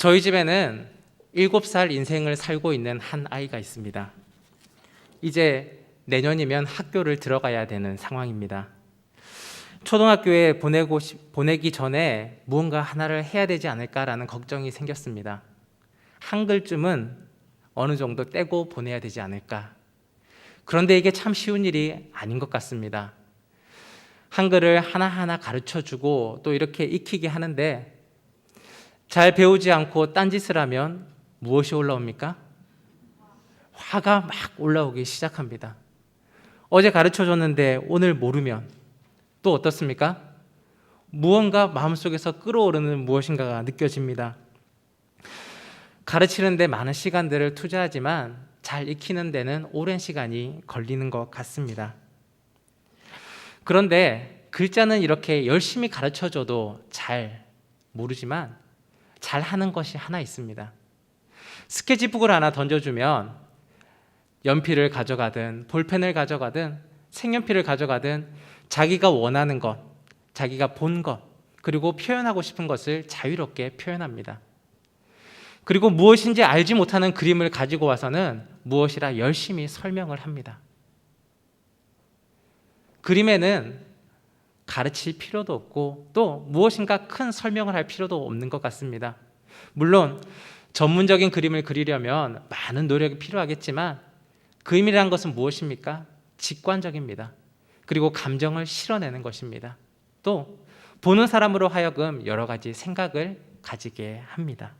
저희 집에는 7살 인생을 살고 있는 한 아이가 있습니다. 이제 내년이면 학교를 들어가야 되는 상황입니다. 초등학교에 보내기 전에 무언가 하나를 해야 되지 않을까라는 걱정이 생겼습니다. 한글쯤은 어느 정도 떼고 보내야 되지 않을까. 그런데 이게 참 쉬운 일이 아닌 것 같습니다. 한글을 하나하나 가르쳐주고 또 이렇게 익히게 하는데 잘 배우지 않고 딴짓을 하면 무엇이 올라옵니까? 화가 막 올라오기 시작합니다. 어제 가르쳐줬는데 오늘 모르면 또 어떻습니까? 무언가 마음속에서 끓어오르는 무엇인가가 느껴집니다. 가르치는데 많은 시간들을 투자하지만 잘 익히는 데는 오랜 시간이 걸리는 것 같습니다. 그런데 글자는 이렇게 열심히 가르쳐줘도 잘 모르지만 잘하는 것이 하나 있습니다. 스케치북을 하나 던져주면 연필을 가져가든 볼펜을 가져가든 색연필을 가져가든 자기가 원하는 것, 자기가 본 것, 그리고 표현하고 싶은 것을 자유롭게 표현합니다. 그리고 무엇인지 알지 못하는 그림을 가지고 와서는 무엇이라 열심히 설명을 합니다. 그림에는 가르칠 필요도 없고 또 무엇인가 큰 설명을 할 필요도 없는 것 같습니다. 물론 전문적인 그림을 그리려면 많은 노력이 필요하겠지만 그림이라는 것은 무엇입니까? 직관적입니다. 그리고 감정을 실어내는 것입니다. 또 보는 사람으로 하여금 여러 가지 생각을 가지게 합니다.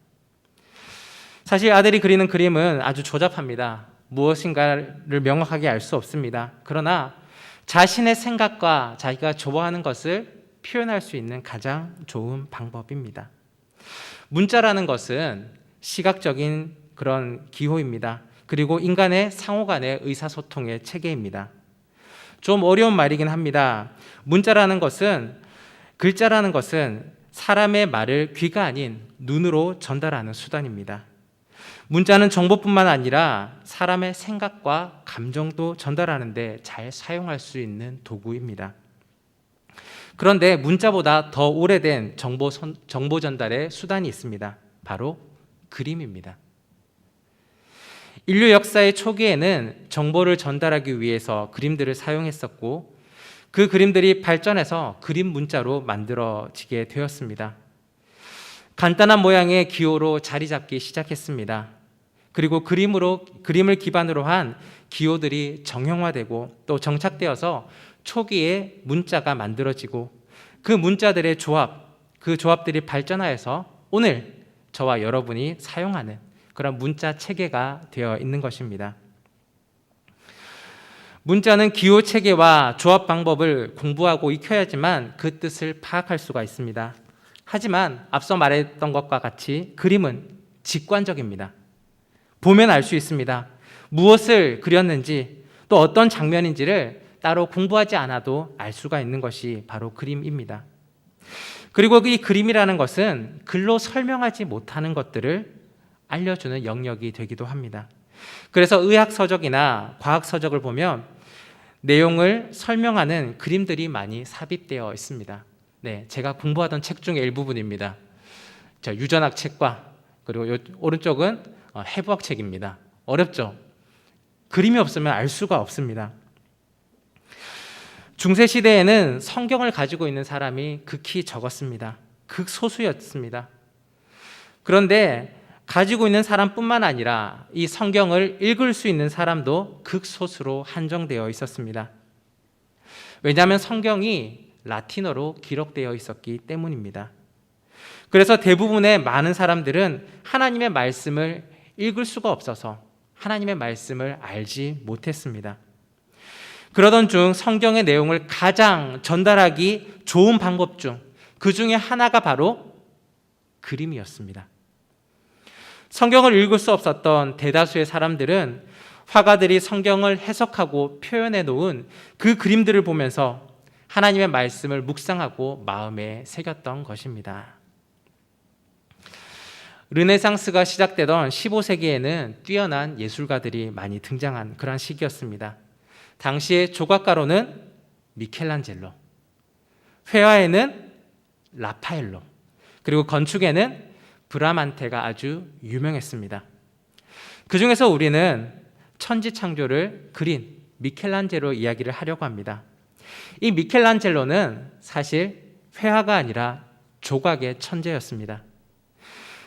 사실 아들이 그리는 그림은 아주 조잡합니다. 무엇인가를 명확하게 알 수 없습니다. 그러나 자신의 생각과 자기가 좋아하는 것을 표현할 수 있는 가장 좋은 방법입니다. 문자라는 것은 시각적인 그런 기호입니다. 그리고 인간의 상호 간의 의사소통의 체계입니다. 좀 어려운 말이긴 합니다. 문자라는 것은, 글자라는 것은 사람의 말을 귀가 아닌 눈으로 전달하는 수단입니다. 문자는 정보뿐만 아니라 사람의 생각과 감정도 전달하는데 잘 사용할 수 있는 도구입니다. 그런데 문자보다 더 오래된 정보 전달의 수단이 있습니다. 바로 그림입니다. 인류 역사의 초기에는 정보를 전달하기 위해서 그림들을 사용했었고 그 그림들이 발전해서 그림 문자로 만들어지게 되었습니다. 간단한 모양의 기호로 자리 잡기 시작했습니다. 그리고 그림을 기반으로 한 기호들이 정형화되고 또 정착되어서 초기에 문자가 만들어지고 그 문자들의 조합, 그 조합들이 발전하여서 오늘 저와 여러분이 사용하는 그런 문자 체계가 되어 있는 것입니다. 문자는 기호 체계와 조합 방법을 공부하고 익혀야지만 그 뜻을 파악할 수가 있습니다. 하지만 앞서 말했던 것과 같이 그림은 직관적입니다. 보면 알 수 있습니다. 무엇을 그렸는지 또 어떤 장면인지를 따로 공부하지 않아도 알 수가 있는 것이 바로 그림입니다. 그리고 이 그림이라는 것은 글로 설명하지 못하는 것들을 알려주는 영역이 되기도 합니다. 그래서 의학서적이나 과학서적을 보면 내용을 설명하는 그림들이 많이 삽입되어 있습니다. 네, 제가 공부하던 책 중에 일부분입니다. 유전학 책과 그리고 오른쪽은 해부학 책입니다. 어렵죠? 그림이 없으면 알 수가 없습니다. 중세시대에는 성경을 가지고 있는 사람이 극히 적었습니다. 극소수였습니다. 그런데 가지고 있는 사람뿐만 아니라 이 성경을 읽을 수 있는 사람도 극소수로 한정되어 있었습니다. 왜냐하면 성경이 라틴어로 기록되어 있었기 때문입니다. 그래서 대부분의 많은 사람들은 하나님의 말씀을 읽을 수가 없어서 하나님의 말씀을 알지 못했습니다. 그러던 중 성경의 내용을 가장 전달하기 좋은 방법 중 그 중에 하나가 바로 그림이었습니다. 성경을 읽을 수 없었던 대다수의 사람들은 화가들이 성경을 해석하고 표현해 놓은 그 그림들을 보면서 하나님의 말씀을 묵상하고 마음에 새겼던 것입니다. 르네상스가 시작되던 15세기에는 뛰어난 예술가들이 많이 등장한 그런 시기였습니다. 당시의 조각가로는 미켈란젤로, 회화에는 라파엘로, 그리고 건축에는 브라만테가 아주 유명했습니다. 그 중에서 우리는 천지창조를 그린 미켈란젤로 이야기를 하려고 합니다. 이 미켈란젤로는 사실 회화가 아니라 조각의 천재였습니다.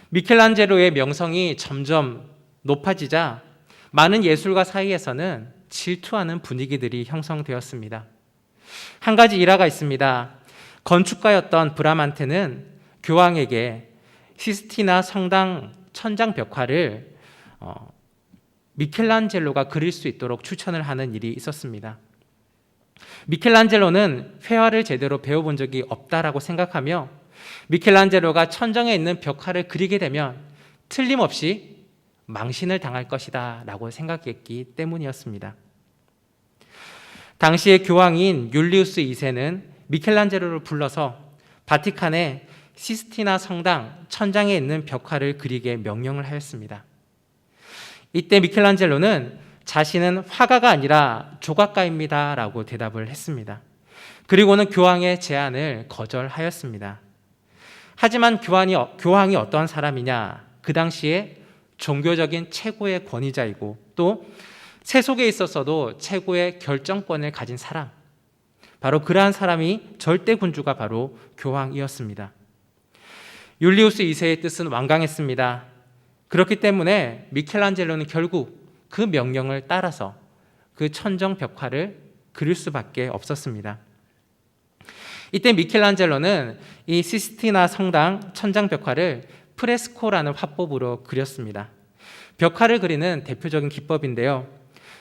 미켈란젤로의 명성이 점점 높아지자 많은 예술가 사이에서는 질투하는 분위기들이 형성되었습니다. 한 가지 일화가 있습니다. 건축가였던 브라만테는 교황에게 시스티나 성당 천장 벽화를 미켈란젤로가 그릴 수 있도록 추천을 하는 일이 있었습니다. 미켈란젤로는 회화를 제대로 배워본 적이 없다라고 생각하며 미켈란젤로가 천정에 있는 벽화를 그리게 되면 틀림없이 망신을 당할 것이다 라고 생각했기 때문이었습니다. 당시의 교황인 율리우스 2세는 미켈란젤로를 불러서 바티칸의 시스티나 성당 천장에 있는 벽화를 그리게 명령을 하였습니다. 이때 미켈란젤로는 자신은 화가가 아니라 조각가입니다 라고 대답을 했습니다. 그리고는 교황의 제안을 거절하였습니다. 하지만 교황이 어떠한 사람이냐? 그 당시에 종교적인 최고의 권위자이고 또 세속에 있어서도 최고의 결정권을 가진 사람, 바로 그러한 사람이 절대 군주가 바로 교황이었습니다. 율리우스 2세의 뜻은 완강했습니다. 그렇기 때문에 미켈란젤로는 결국 그 명령을 따라서 그 천정 벽화를 그릴 수밖에 없었습니다. 이때 미켈란젤로는 이 시스티나 성당 천장 벽화를 프레스코라는 화법으로 그렸습니다. 벽화를 그리는 대표적인 기법인데요.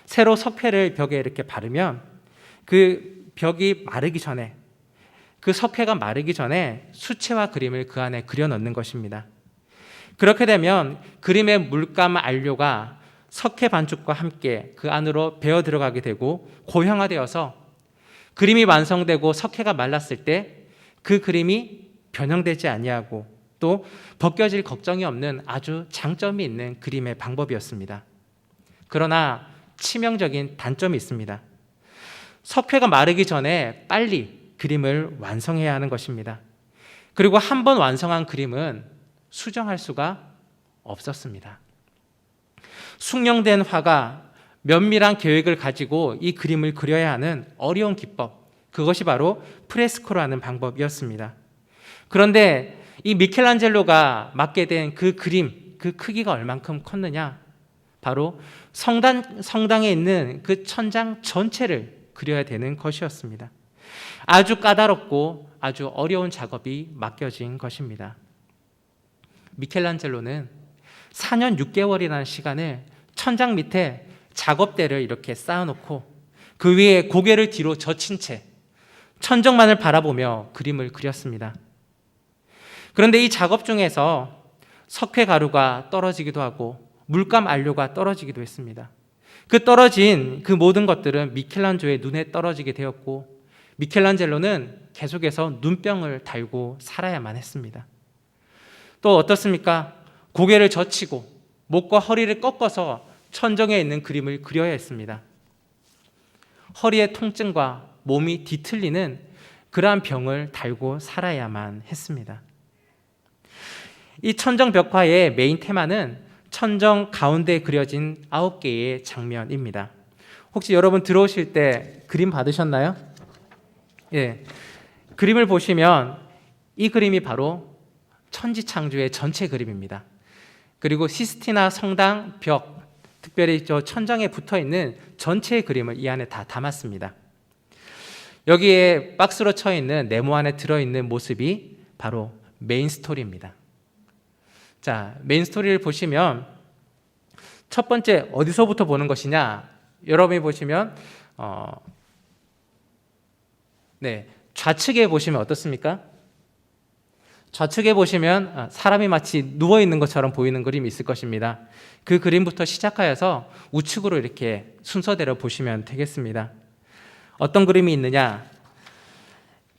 새로 석회를 벽에 이렇게 바르면 그 벽이 마르기 전에, 그 석회가 마르기 전에 수채화 그림을 그 안에 그려 넣는 것입니다. 그렇게 되면 그림의 물감 안료가 석회 반죽과 함께 그 안으로 배어 들어가게 되고 고형화되어서 그림이 완성되고 석회가 말랐을 때 그 그림이 변형되지 아니하고 또 벗겨질 걱정이 없는 아주 장점이 있는 그림의 방법이었습니다. 그러나 치명적인 단점이 있습니다. 석회가 마르기 전에 빨리 그림을 완성해야 하는 것입니다. 그리고 한 번 완성한 그림은 수정할 수가 없었습니다. 숙련된 화가 면밀한 계획을 가지고 이 그림을 그려야 하는 어려운 기법, 그것이 바로 프레스코라는 방법이었습니다. 그런데 이 미켈란젤로가 맡게 된 그 그림, 그 크기가 얼만큼 컸느냐? 바로 성당에 있는 그 천장 전체를 그려야 되는 것이었습니다. 아주 까다롭고 아주 어려운 작업이 맡겨진 것입니다. 미켈란젤로는 4년 6개월이라는 시간을 천장 밑에 작업대를 이렇게 쌓아놓고 그 위에 고개를 뒤로 젖힌 채 천정만을 바라보며 그림을 그렸습니다. 그런데 이 작업 중에서 석회 가루가 떨어지기도 하고 물감 안료가 떨어지기도 했습니다. 그 떨어진 그 모든 것들은 미켈란젤로의 눈에 떨어지게 되었고 미켈란젤로는 계속해서 눈병을 달고 살아야만 했습니다. 또 어떻습니까? 고개를 젖히고 목과 허리를 꺾어서 천정에 있는 그림을 그려야 했습니다. 허리의 통증과 몸이 뒤틀리는 그러한 병을 달고 살아야만 했습니다. 이 천정 벽화의 메인 테마는 천정 가운데에 그려진 9개의 장면입니다. 혹시 여러분 들어오실 때 그림 받으셨나요? 예. 그림을 보시면 이 그림이 바로 천지창조의 전체 그림입니다. 그리고 시스티나 성당 벽, 특별히 저 천장에 붙어 있는 전체의 그림을 이 안에 다 담았습니다. 여기에 박스로 쳐 있는 네모 안에 들어 있는 모습이 바로 메인 스토리입니다. 자, 메인 스토리를 보시면 첫 번째 어디서부터 보는 것이냐? 여러분이 보시면 좌측에 보시면 어떻습니까? 좌측에 보시면 사람이 마치 누워 있는 것처럼 보이는 그림이 있을 것입니다. 그 그림부터 시작하여서 우측으로 이렇게 순서대로 보시면 되겠습니다. 어떤 그림이 있느냐?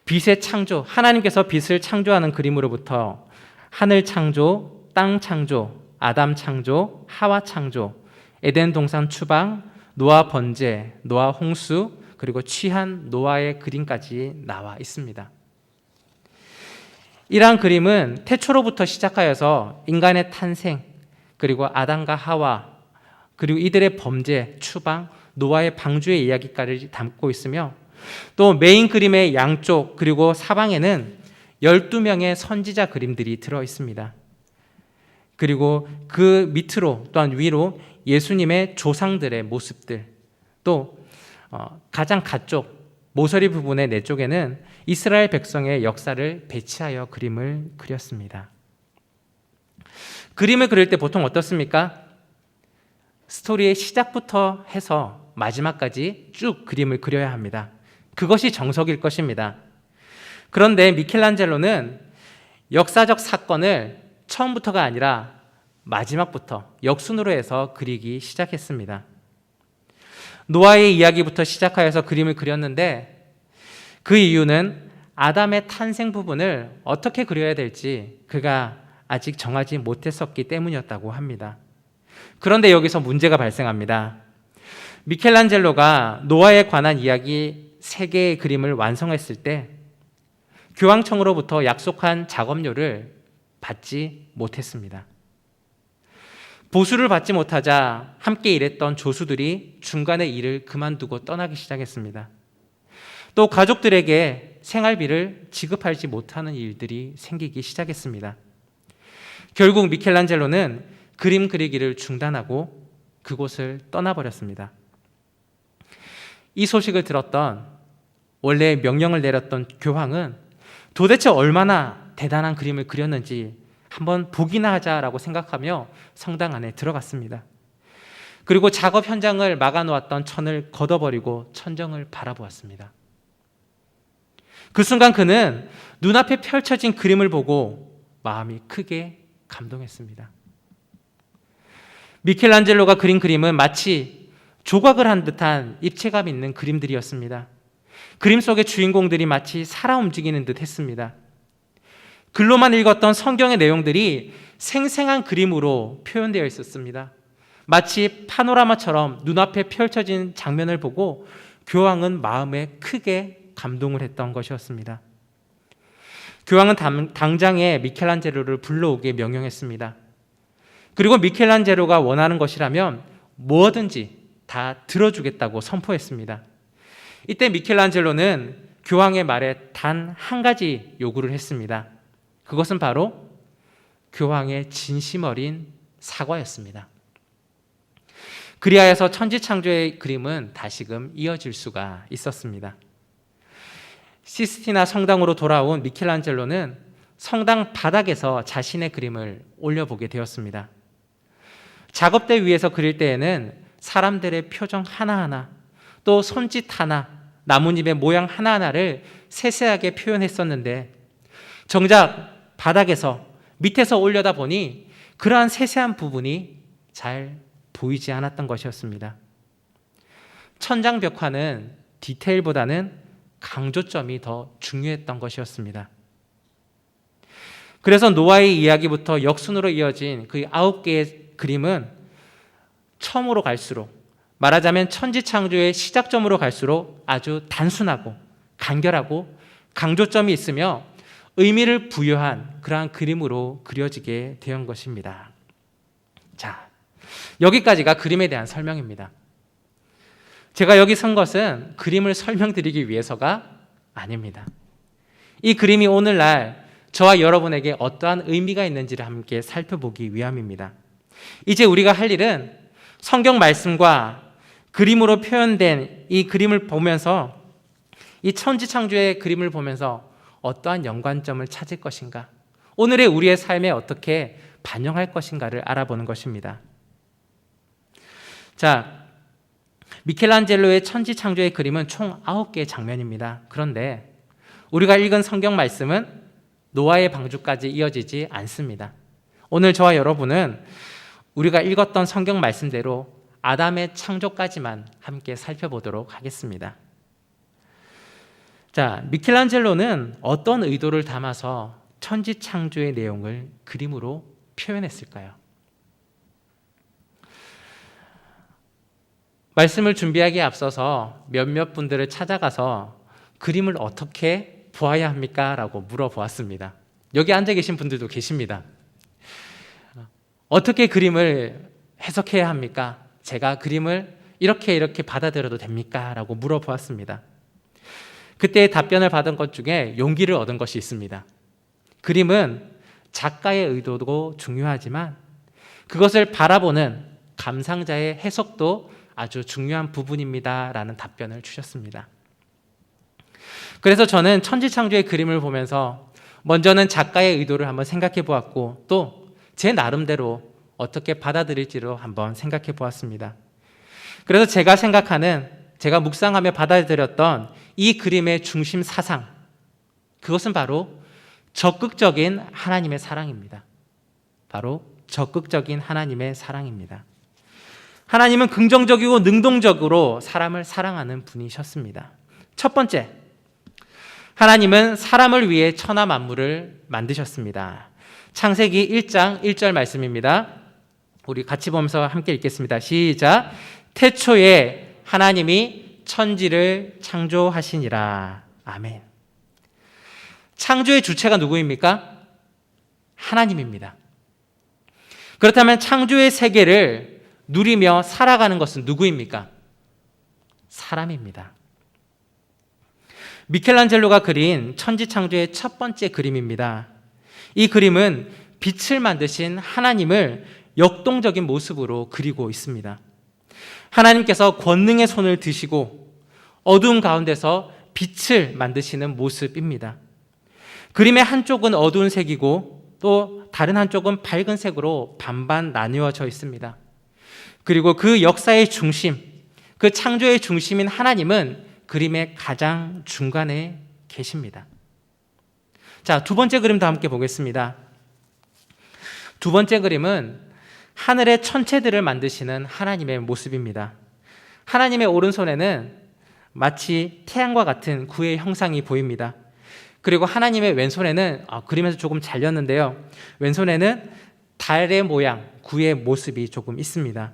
빛의 창조, 하나님께서 빛을 창조하는 그림으로부터 하늘 창조, 땅 창조, 아담 창조, 하와 창조, 에덴 동산 추방, 노아 번제, 노아 홍수, 그리고 취한 노아의 그림까지 나와 있습니다. 이러한 그림은 태초로부터 시작하여서 인간의 탄생, 그리고 아담과 하와, 그리고 이들의 범죄, 추방, 노아의 방주의 이야기까지 담고 있으며, 또 메인 그림의 양쪽 그리고 사방에는 12명의 선지자 그림들이 들어 있습니다. 그리고 그 밑으로 또한 위로 예수님의 조상들의 모습들, 또 가장 가쪽 모서리 부분의 내 쪽에는 이스라엘 백성의 역사를 배치하여 그림을 그렸습니다. 그림을 그릴 때 보통 어떻습니까? 스토리의 시작부터 해서 마지막까지 쭉 그림을 그려야 합니다. 그것이 정석일 것입니다. 그런데 미켈란젤로는 역사적 사건을 처음부터가 아니라 마지막부터 역순으로 해서 그리기 시작했습니다. 노아의 이야기부터 시작하여서 그림을 그렸는데, 그 이유는 아담의 탄생 부분을 어떻게 그려야 될지 그가 아직 정하지 못했었기 때문이었다고 합니다. 그런데 여기서 문제가 발생합니다. 미켈란젤로가 노아에 관한 이야기 3개의 그림을 완성했을 때 교황청으로부터 약속한 작업료를 받지 못했습니다. 보수를 받지 못하자 함께 일했던 조수들이 중간에 일을 그만두고 떠나기 시작했습니다. 또 가족들에게 생활비를 지급하지 못하는 일들이 생기기 시작했습니다. 결국 미켈란젤로는 그림 그리기를 중단하고 그곳을 떠나버렸습니다. 이 소식을 들었던, 원래 명령을 내렸던 교황은 도대체 얼마나 대단한 그림을 그렸는지 한번 보기나 하자라고 생각하며 성당 안에 들어갔습니다. 그리고 작업 현장을 막아놓았던 천을 걷어버리고 천정을 바라보았습니다. 그 순간 그는 눈앞에 펼쳐진 그림을 보고 마음이 크게 감동했습니다. 미켈란젤로가 그린 그림은 마치 조각을 한 듯한 입체감 있는 그림들이었습니다. 그림 속의 주인공들이 마치 살아 움직이는 듯 했습니다. 글로만 읽었던 성경의 내용들이 생생한 그림으로 표현되어 있었습니다. 마치 파노라마처럼 눈앞에 펼쳐진 장면을 보고 교황은 마음에 크게 감동을 했던 것이었습니다. 교황은 당장에 미켈란젤로를 불러오게 명령했습니다. 그리고 미켈란젤로가 원하는 것이라면 뭐든지 다 들어주겠다고 선포했습니다. 이때 미켈란젤로는 교황의 말에 단 한 가지 요구를 했습니다. 그것은 바로 교황의 진심 어린 사과였습니다. 그리하여서 천지창조의 그림은 다시금 이어질 수가 있었습니다. 시스티나 성당으로 돌아온 미켈란젤로는 성당 바닥에서 자신의 그림을 올려보게 되었습니다. 작업대 위에서 그릴 때에는 사람들의 표정 하나하나, 또 손짓 하나, 나뭇잎의 모양 하나하나를 세세하게 표현했었는데, 정작 바닥에서 밑에서 올려다 보니 그러한 세세한 부분이 잘 보이지 않았던 것이었습니다. 천장 벽화는 디테일보다는 강조점이 더 중요했던 것이었습니다. 그래서 노아의 이야기부터 역순으로 이어진 그 9개의 그림은 처음으로 갈수록, 말하자면 천지창조의 시작점으로 갈수록 아주 단순하고 간결하고 강조점이 있으며 의미를 부여한 그러한 그림으로 그려지게 된 것입니다. 자, 여기까지가 그림에 대한 설명입니다. 제가 여기 선 것은 그림을 설명드리기 위해서가 아닙니다. 이 그림이 오늘날 저와 여러분에게 어떠한 의미가 있는지를 함께 살펴보기 위함입니다. 이제 우리가 할 일은 성경 말씀과 그림으로 표현된 이 그림을 보면서, 이 천지창조의 그림을 보면서 어떠한 연관점을 찾을 것인가, 오늘의 우리의 삶에 어떻게 반영할 것인가를 알아보는 것입니다. 자, 미켈란젤로의 천지창조의 그림은 총 9개의 장면입니다. 그런데 우리가 읽은 성경 말씀은 노아의 방주까지 이어지지 않습니다. 오늘 저와 여러분은 우리가 읽었던 성경 말씀대로 아담의 창조까지만 함께 살펴보도록 하겠습니다. 자, 미켈란젤로는 어떤 의도를 담아서 천지창조의 내용을 그림으로 표현했을까요? 말씀을 준비하기에 앞서서 몇몇 분들을 찾아가서 그림을 어떻게 보아야 합니까? 라고 물어보았습니다. 여기 앉아 계신 분들도 계십니다. 어떻게 그림을 해석해야 합니까? 제가 그림을 이렇게 받아들여도 됩니까? 라고 물어보았습니다. 그때 답변을 받은 것 중에 용기를 얻은 것이 있습니다. 그림은 작가의 의도도 중요하지만 그것을 바라보는 감상자의 해석도 아주 중요한 부분입니다. 라는 답변을 주셨습니다. 그래서 저는 천지창조의 그림을 보면서 먼저는 작가의 의도를 한번 생각해 보았고 또 제 나름대로 어떻게 받아들일지로 한번 생각해 보았습니다. 그래서 제가 묵상하며 받아들였던 이 그림의 중심 사상, 그것은 바로 적극적인 하나님의 사랑입니다. 바로 적극적인 하나님의 사랑입니다. 하나님은 긍정적이고 능동적으로 사람을 사랑하는 분이셨습니다. 첫 번째, 하나님은 사람을 위해 천하 만물을 만드셨습니다. 창세기 1장 1절 말씀입니다. 우리 같이 보면서 함께 읽겠습니다. 시작. 태초에 하나님이 천지를 창조하시니라. 아멘. 창조의 주체가 누구입니까? 하나님입니다. 그렇다면 창조의 세계를 누리며 살아가는 것은 누구입니까? 사람입니다. 미켈란젤로가 그린 천지창조의 첫 번째 그림입니다. 이 그림은 빛을 만드신 하나님을 역동적인 모습으로 그리고 있습니다. 하나님께서 권능의 손을 드시고 어두운 가운데서 빛을 만드시는 모습입니다. 그림의 한쪽은 어두운 색이고 또 다른 한쪽은 밝은 색으로 반반 나누어져 있습니다. 그리고 그 역사의 중심, 그 창조의 중심인 하나님은 그림의 가장 중간에 계십니다. 자, 두 번째 그림도 함께 보겠습니다. 두 번째 그림은 하늘의 천체들을 만드시는 하나님의 모습입니다. 하나님의 오른손에는 마치 태양과 같은 구의 형상이 보입니다. 그리고 하나님의 왼손에는 그림에서 조금 잘렸는데요. 왼손에는 달의 모양, 구의 모습이 조금 있습니다.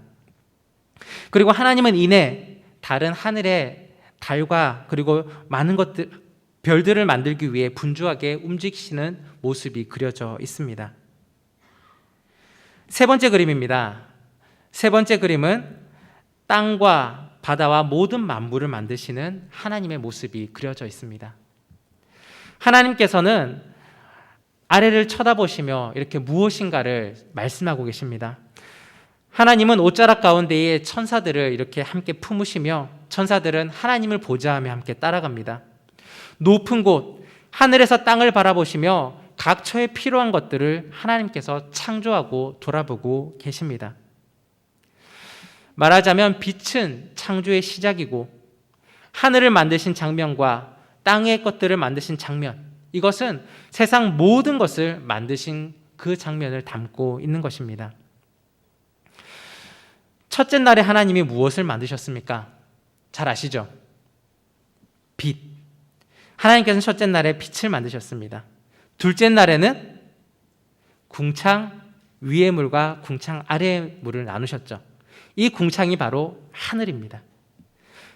그리고 하나님은 이내 다른 하늘의 달과 그리고 많은 것들, 별들을 만들기 위해 분주하게 움직이시는 모습이 그려져 있습니다. 세 번째 그림입니다. 세 번째 그림은 땅과 바다와 모든 만물을 만드시는 하나님의 모습이 그려져 있습니다. 하나님께서는 아래를 쳐다보시며 이렇게 무엇인가를 말씀하고 계십니다. 하나님은 옷자락 가운데에 천사들을 이렇게 함께 품으시며 천사들은 하나님을 보좌하며 함께 따라갑니다. 높은 곳, 하늘에서 땅을 바라보시며 각처에 필요한 것들을 하나님께서 창조하고 돌아보고 계십니다. 말하자면 빛은 창조의 시작이고 하늘을 만드신 장면과 땅의 것들을 만드신 장면, 이것은 세상 모든 것을 만드신 그 장면을 담고 있는 것입니다. 첫째 날에 하나님이 무엇을 만드셨습니까? 잘 아시죠? 빛. 하나님께서는 첫째 날에 빛을 만드셨습니다. 둘째 날에는 궁창 위의 물과 궁창 아래의 물을 나누셨죠. 이 궁창이 바로 하늘입니다.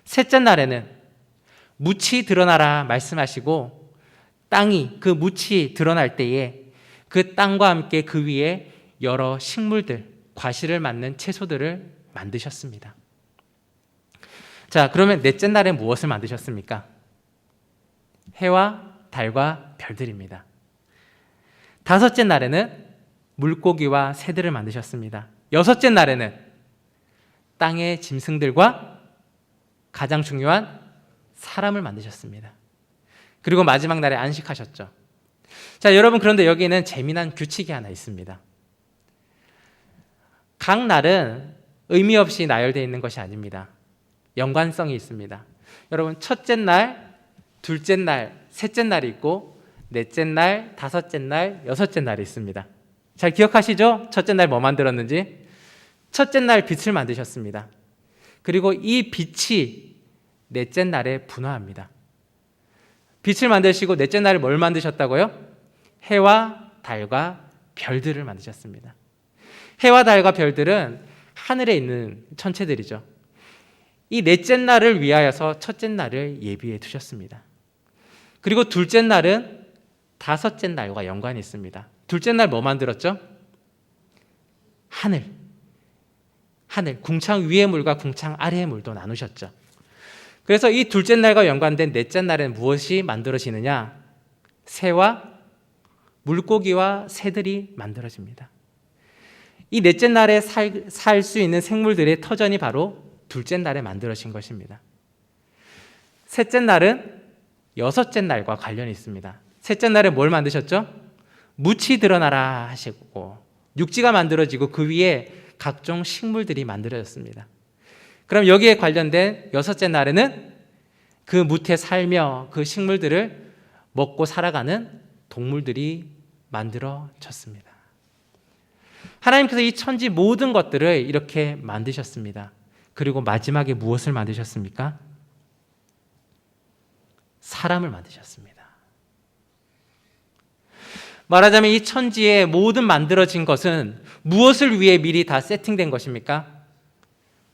셋째 날에는 묻이 드러나라 말씀하시고 땅이 그 묻이 드러날 때에 그 땅과 함께 그 위에 여러 식물들, 과실을 맡는 채소들을 만드셨습니다. 자, 그러면 넷째 날에 무엇을 만드셨습니까? 해와 달과 별들입니다. 다섯째 날에는 물고기와 새들을 만드셨습니다. 여섯째 날에는 땅의 짐승들과 가장 중요한 사람을 만드셨습니다. 그리고 마지막 날에 안식하셨죠. 자, 여러분, 그런데 여기에는 재미난 규칙이 하나 있습니다. 각 날은 의미 없이 나열되어 있는 것이 아닙니다. 연관성이 있습니다. 여러분, 첫째 날, 둘째 날, 셋째 날이 있고 넷째 날, 다섯째 날, 여섯째 날이 있습니다. 잘 기억하시죠? 첫째 날 뭐 만들었는지? 첫째 날 빛을 만드셨습니다. 그리고 이 빛이 넷째 날에 분화합니다. 빛을 만드시고 넷째 날에 뭘 만드셨다고요? 해와 달과 별들을 만드셨습니다. 해와 달과 별들은 하늘에 있는 천체들이죠. 이 넷째 날을 위하여서 첫째 날을 예비해 두셨습니다. 그리고 둘째 날은 다섯째 날과 연관이 있습니다. 둘째 날 뭐 만들었죠? 하늘, 궁창 위의 물과 궁창 아래의 물도 나누셨죠. 그래서 이 둘째 날과 연관된 넷째 날에는 무엇이 만들어지느냐? 새와 물고기와 새들이 만들어집니다. 이 넷째 날에 살 수 있는 생물들의 터전이 바로 둘째 날에 만들어진 것입니다. 셋째 날은 여섯째 날과 관련이 있습니다. 셋째 날에 뭘 만드셨죠? 묻이 드러나라 하시고 육지가 만들어지고 그 위에 각종 식물들이 만들어졌습니다. 그럼 여기에 관련된 여섯째 날에는 그 묻에 살며 그 식물들을 먹고 살아가는 동물들이 만들어졌습니다. 하나님께서 이 천지 모든 것들을 이렇게 만드셨습니다. 그리고 마지막에 무엇을 만드셨습니까? 사람을 만드셨습니다. 말하자면 이 천지의 모든 만들어진 것은 무엇을 위해 미리 다 세팅된 것입니까?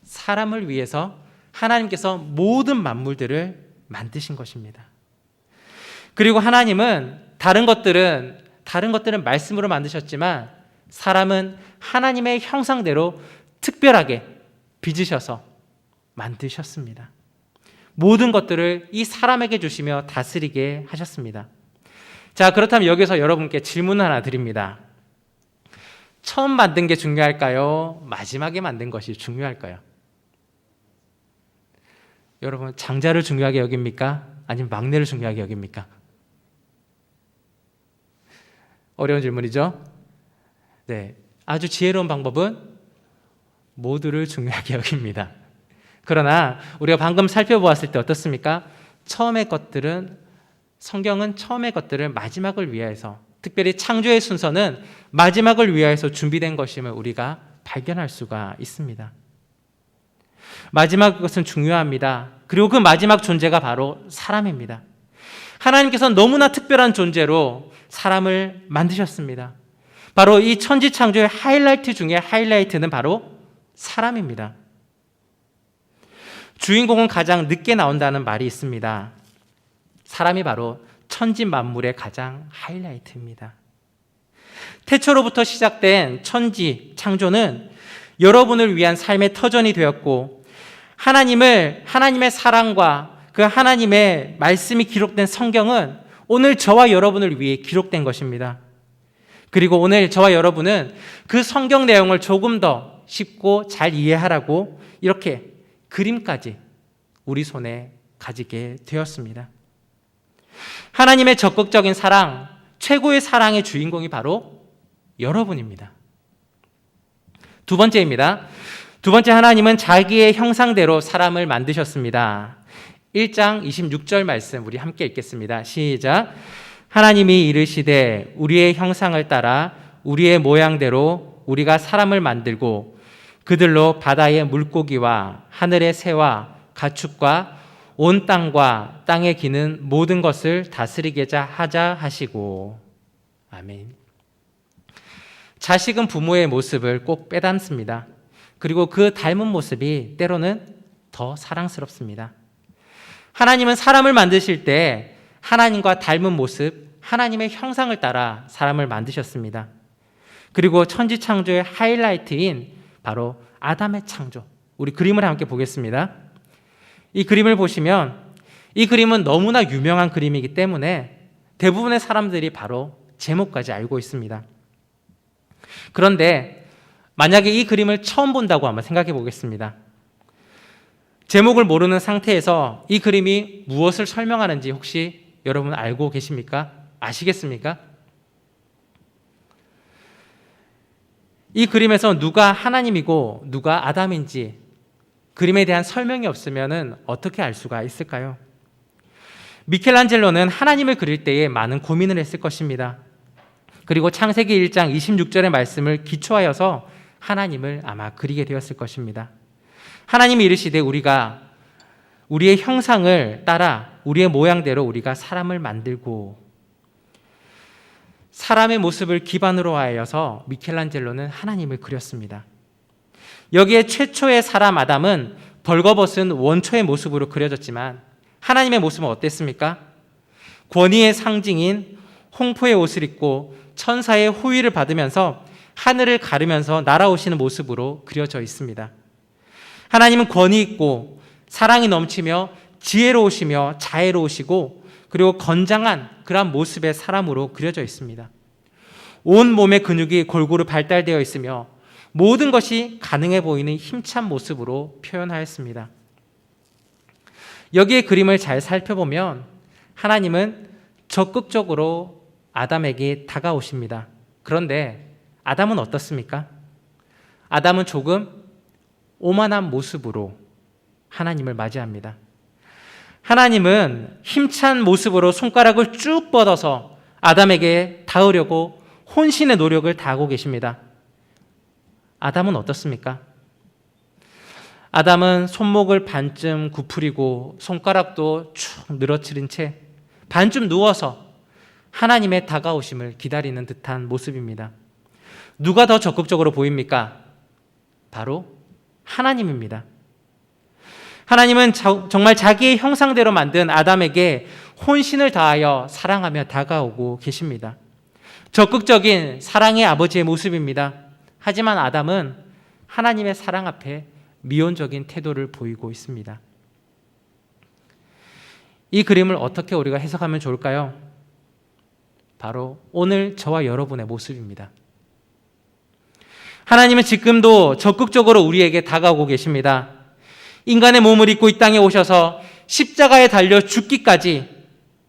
사람을 위해서 하나님께서 모든 만물들을 만드신 것입니다. 그리고 하나님은 다른 것들은 말씀으로 만드셨지만 사람은 하나님의 형상대로 특별하게 빚으셔서 만드셨습니다. 모든 것들을 이 사람에게 주시며 다스리게 하셨습니다. 자, 그렇다면 여기서 여러분께 질문 하나 드립니다. 처음 만든 게 중요할까요? 마지막에 만든 것이 중요할까요? 여러분, 장자를 중요하게 여깁니까? 아니면 막내를 중요하게 여깁니까? 어려운 질문이죠? 네, 아주 지혜로운 방법은 모두를 중요하게 여깁니다. 그러나 우리가 방금 살펴보았을 때 어떻습니까? 성경은 처음의 것들을 마지막을 위하여서, 특별히 창조의 순서는 마지막을 위하여서 준비된 것임을 우리가 발견할 수가 있습니다. 마지막 것은 중요합니다. 그리고 그 마지막 존재가 바로 사람입니다. 하나님께서는 너무나 특별한 존재로 사람을 만드셨습니다. 바로 이 천지 창조의 하이라이트 중에 하이라이트는 바로 사람입니다. 주인공은 가장 늦게 나온다는 말이 있습니다. 사람이 바로 천지 만물의 가장 하이라이트입니다. 태초로부터 시작된 천지 창조는 여러분을 위한 삶의 터전이 되었고, 하나님의 사랑과 그 하나님의 말씀이 기록된 성경은 오늘 저와 여러분을 위해 기록된 것입니다. 그리고 오늘 저와 여러분은 그 성경 내용을 조금 더 쉽고 잘 이해하라고 이렇게 그림까지 우리 손에 가지게 되었습니다. 하나님의 적극적인 사랑, 최고의 사랑의 주인공이 바로 여러분입니다. 두 번째입니다. 두 번째, 하나님은 자기의 형상대로 사람을 만드셨습니다. 1장 26절 말씀 우리 함께 읽겠습니다. 시작. 하나님이 이르시되 우리의 형상을 따라 우리의 모양대로 우리가 사람을 만들고 그들로 바다의 물고기와 하늘의 새와 가축과 온 땅과 땅에 기는 모든 것을 다스리게 하자 하시고. 아멘. 자식은 부모의 모습을 꼭 빼닮습니다. 그리고 그 닮은 모습이 때로는 더 사랑스럽습니다. 하나님은 사람을 만드실 때 하나님과 닮은 모습, 하나님의 형상을 따라 사람을 만드셨습니다. 그리고 천지 창조의 하이라이트인 바로 아담의 창조, 우리 그림을 함께 보겠습니다. 이 그림을 보시면 이 그림은 너무나 유명한 그림이기 때문에 대부분의 사람들이 바로 제목까지 알고 있습니다. 그런데 만약에 이 그림을 처음 본다고 한번 생각해 보겠습니다. 제목을 모르는 상태에서 이 그림이 무엇을 설명하는지 혹시 여러분 알고 계십니까? 아시겠습니까? 이 그림에서 누가 하나님이고 누가 아담인지 그림에 대한 설명이 없으면 어떻게 알 수가 있을까요? 미켈란젤로는 하나님을 그릴 때에 많은 고민을 했을 것입니다. 그리고 창세기 1장 26절의 말씀을 기초하여서 하나님을 아마 그리게 되었을 것입니다. 하나님이 이르시되 우리가 우리의 형상을 따라 우리의 모양대로 우리가 사람을 만들고, 사람의 모습을 기반으로 하여서 미켈란젤로는 하나님을 그렸습니다. 여기에 최초의 사람 아담은 벌거벗은 원초의 모습으로 그려졌지만 하나님의 모습은 어땠습니까? 권위의 상징인 홍포의 옷을 입고 천사의 호위를 받으면서 하늘을 가르면서 날아오시는 모습으로 그려져 있습니다. 하나님은 권위 있고 사랑이 넘치며 지혜로우시며 자애로우시고 그리고 건장한 그러한 모습의 사람으로 그려져 있습니다. 온 몸의 근육이 골고루 발달되어 있으며 모든 것이 가능해 보이는 힘찬 모습으로 표현하였습니다. 여기에 그림을 잘 살펴보면 하나님은 적극적으로 아담에게 다가오십니다. 그런데 아담은 어떻습니까? 아담은 조금 오만한 모습으로 하나님을 맞이합니다. 하나님은 힘찬 모습으로 손가락을 쭉 뻗어서 아담에게 닿으려고 혼신의 노력을 다하고 계십니다. 아담은 어떻습니까? 아담은 손목을 반쯤 구부리고 손가락도 쭉 늘어뜨린 채 반쯤 누워서 하나님의 다가오심을 기다리는 듯한 모습입니다. 누가 더 적극적으로 보입니까? 바로 하나님입니다. 하나님은 정말 자기의 형상대로 만든 아담에게 혼신을 다하여 사랑하며 다가오고 계십니다. 적극적인 사랑의 아버지의 모습입니다. 하지만 아담은 하나님의 사랑 앞에 미온적인 태도를 보이고 있습니다. 이 그림을 어떻게 우리가 해석하면 좋을까요? 바로 오늘 저와 여러분의 모습입니다. 하나님은 지금도 적극적으로 우리에게 다가오고 계십니다. 인간의 몸을 입고 이 땅에 오셔서 십자가에 달려 죽기까지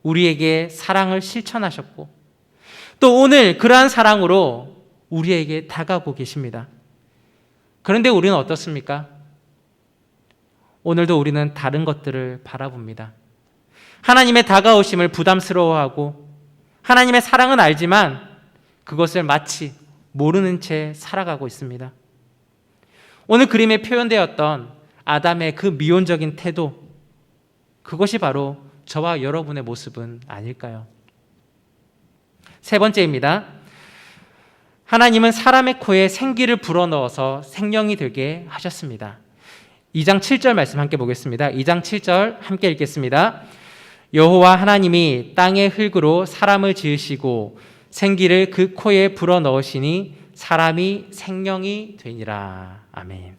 우리에게 사랑을 실천하셨고 또 오늘 그러한 사랑으로 우리에게 다가오고 계십니다. 그런데 우리는 어떻습니까? 오늘도 우리는 다른 것들을 바라봅니다. 하나님의 다가오심을 부담스러워하고 하나님의 사랑은 알지만 그것을 마치 모르는 채 살아가고 있습니다. 오늘 그림에 표현되었던 아담의 그 미온적인 태도, 그것이 바로 저와 여러분의 모습은 아닐까요? 세 번째입니다. 하나님은 사람의 코에 생기를 불어넣어서 생명이 되게 하셨습니다. 2장 7절 말씀 함께 보겠습니다. 2장 7절 함께 읽겠습니다. 여호와 하나님이 땅의 흙으로 사람을 지으시고 생기를 그 코에 불어넣으시니 사람이 생명이 되니라. 아멘.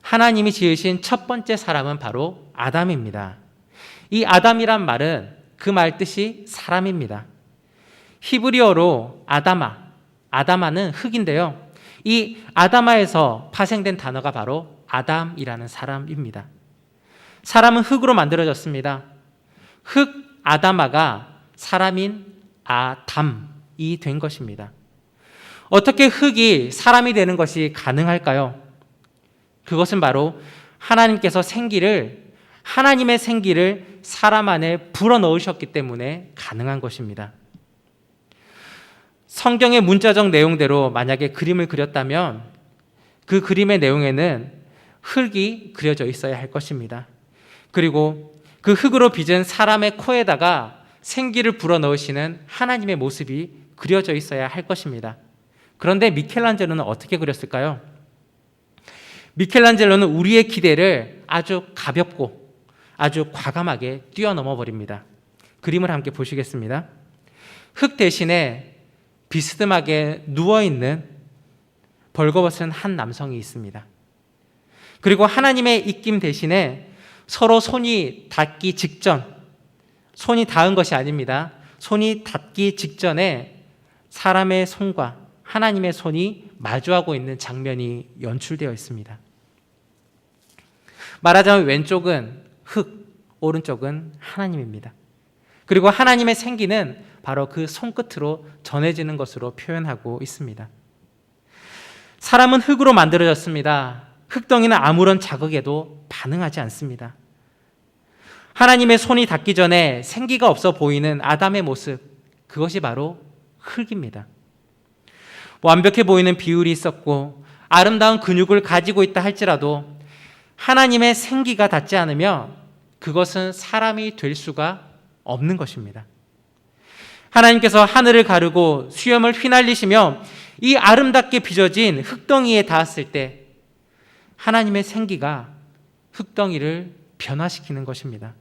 하나님이 지으신 첫 번째 사람은 바로 아담입니다. 이 아담이란 말은 그 말 뜻이 사람입니다. 히브리어로 아다마는 흙인데요. 이 아다마에서 파생된 단어가 바로 아담이라는 사람입니다. 사람은 흙으로 만들어졌습니다. 흙 아다마가 사람인 아담이 된 것입니다. 어떻게 흙이 사람이 되는 것이 가능할까요? 그것은 바로 하나님께서 하나님의 생기를 사람 안에 불어넣으셨기 때문에 가능한 것입니다. 성경의 문자적 내용대로 만약에 그림을 그렸다면 그 그림의 내용에는 흙이 그려져 있어야 할 것입니다. 그리고 그 흙으로 빚은 사람의 코에다가 생기를 불어넣으시는 하나님의 모습이 그려져 있어야 할 것입니다. 그런데 미켈란젤로는 어떻게 그렸을까요? 미켈란젤로는 우리의 기대를 아주 가볍고 아주 과감하게 뛰어넘어 버립니다. 그림을 함께 보시겠습니다. 흙 대신에 비스듬하게 누워있는 벌거벗은 한 남성이 있습니다. 그리고 하나님의 입김 대신에 서로 손이 닿기 직전, 손이 닿은 것이 아닙니다. 손이 닿기 직전에 사람의 손과 하나님의 손이 마주하고 있는 장면이 연출되어 있습니다. 말하자면 왼쪽은 흙, 오른쪽은 하나님입니다. 그리고 하나님의 생기는 바로 그 손끝으로 전해지는 것으로 표현하고 있습니다. 사람은 흙으로 만들어졌습니다. 흙덩이는 아무런 자극에도 반응하지 않습니다. 하나님의 손이 닿기 전에 생기가 없어 보이는 아담의 모습, 그것이 바로 흙입니다. 완벽해 보이는 비율이 있었고 아름다운 근육을 가지고 있다 할지라도 하나님의 생기가 닿지 않으면 그것은 사람이 될 수가 없는 것입니다. 하나님께서 하늘을 가르고 수염을 휘날리시며 이 아름답게 빚어진 흙덩이에 닿았을 때 하나님의 생기가 흙덩이를 변화시키는 것입니다.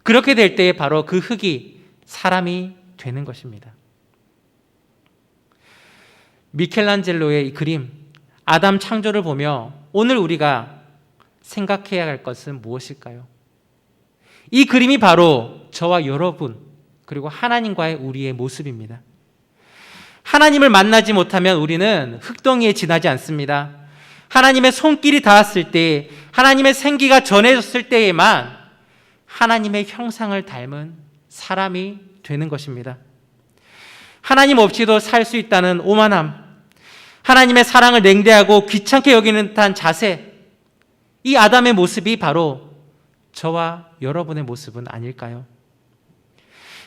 그렇게 될 때에 바로 그 흙이 사람이 되는 것입니다. 미켈란젤로의 이 그림, 아담 창조를 보며 오늘 우리가 생각해야 할 것은 무엇일까요? 이 그림이 바로 저와 여러분 그리고 하나님과의 우리의 모습입니다. 하나님을 만나지 못하면 우리는 흙덩이에 지나지 않습니다. 하나님의 손길이 닿았을 때, 하나님의 생기가 전해졌을 때에만 하나님의 형상을 닮은 사람이 되는 것입니다. 하나님 없이도 살 수 있다는 오만함, 하나님의 사랑을 냉대하고 귀찮게 여기는 듯한 자세, 이 아담의 모습이 바로 저와 여러분의 모습은 아닐까요?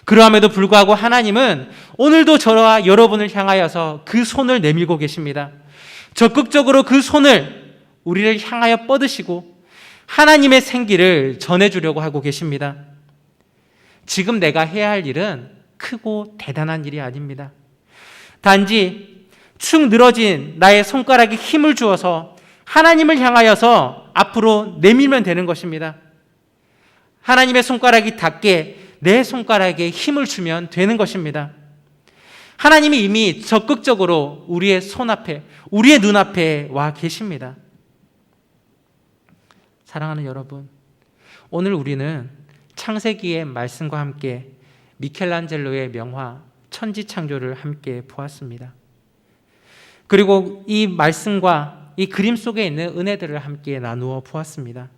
그러함에도 불구하고 하나님은 오늘도 저와 여러분을 향하여서 그 손을 내밀고 계십니다. 적극적으로 그 손을 우리를 향하여 뻗으시고 하나님의 생기를 전해주려고 하고 계십니다. 지금 내가 해야 할 일은 크고 대단한 일이 아닙니다. 단지 축 늘어진 나의 손가락에 힘을 주어서 하나님을 향하여서 앞으로 내밀면 되는 것입니다. 하나님의 손가락이 닿게 내 손가락에 힘을 주면 되는 것입니다. 하나님이 이미 적극적으로 우리의 손앞에, 우리의 눈앞에 와 계십니다. 사랑하는 여러분, 오늘 우리는 창세기의 말씀과 함께 미켈란젤로의 명화 천지창조를 함께 보았습니다. 그리고 이 말씀과 이 그림 속에 있는 은혜들을 함께 나누어 보았습니다.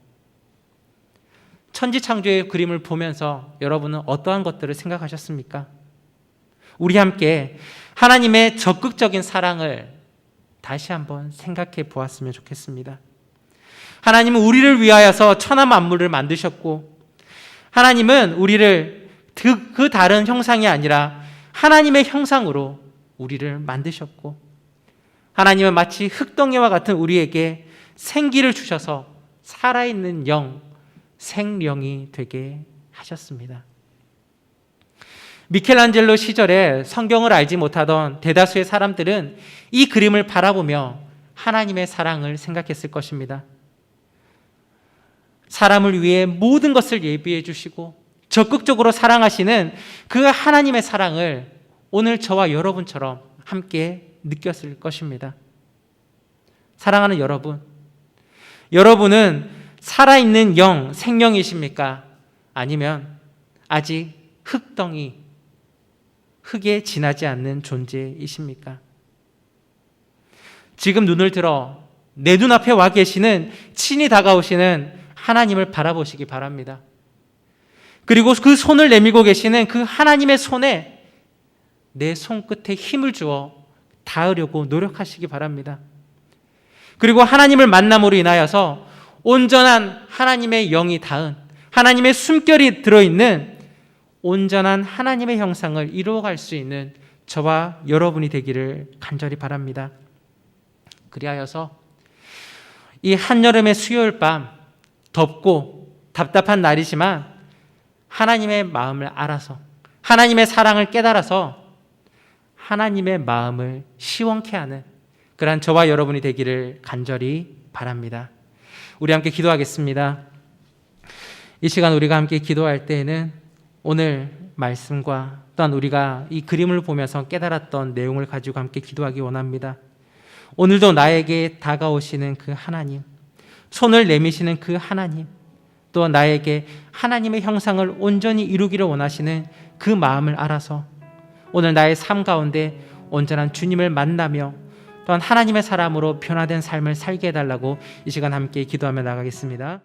천지창조의 그림을 보면서 여러분은 어떠한 것들을 생각하셨습니까? 우리 함께 하나님의 적극적인 사랑을 다시 한번 생각해 보았으면 좋겠습니다. 하나님은 우리를 위하여서 천하 만물을 만드셨고, 하나님은 우리를 그 다른 형상이 아니라 하나님의 형상으로 우리를 만드셨고, 하나님은 마치 흙덩이와 같은 우리에게 생기를 주셔서 살아있는 영, 생령이 되게 하셨습니다. 미켈란젤로 시절에 성경을 알지 못하던 대다수의 사람들은 이 그림을 바라보며 하나님의 사랑을 생각했을 것입니다. 사람을 위해 모든 것을 예비해 주시고 적극적으로 사랑하시는 그 하나님의 사랑을 오늘 저와 여러분처럼 함께 느꼈을 것입니다. 사랑하는 여러분, 여러분은 살아있는 영, 생명이십니까? 아니면 아직 흙덩이, 흙에 지나지 않는 존재이십니까? 지금 눈을 들어 내 눈앞에 와 계시는, 친히 다가오시는 하나님을 바라보시기 바랍니다. 그리고 그 손을 내밀고 계시는 그 하나님의 손에 내 손끝에 힘을 주어 닿으려고 노력하시기 바랍니다. 그리고 하나님을 만남으로 인하여서 온전한 하나님의 영이 닿은, 하나님의 숨결이 들어있는 온전한 하나님의 형상을 이루어갈 수 있는 저와 여러분이 되기를 간절히 바랍니다. 그리하여서 이 한여름의 수요일 밤, 덥고 답답한 날이지만 하나님의 마음을 알아서, 하나님의 사랑을 깨달아서 하나님의 마음을 시원케 하는 그러한 저와 여러분이 되기를 간절히 바랍니다. 우리 함께 기도하겠습니다. 이 시간 우리가 함께 기도할 때에는 오늘 말씀과 또한 우리가 이 그림을 보면서 깨달았던 내용을 가지고 함께 기도하기 원합니다. 오늘도 나에게 다가오시는 그 하나님, 손을 내미시는 그 하나님, 또 나에게 하나님의 형상을 온전히 이루기를 원하시는 그 마음을 알아서 오늘 나의 삶 가운데 온전한 주님을 만나며 또한 하나님의 사람으로 변화된 삶을 살게 해달라고 이 시간 함께 기도하며 나가겠습니다.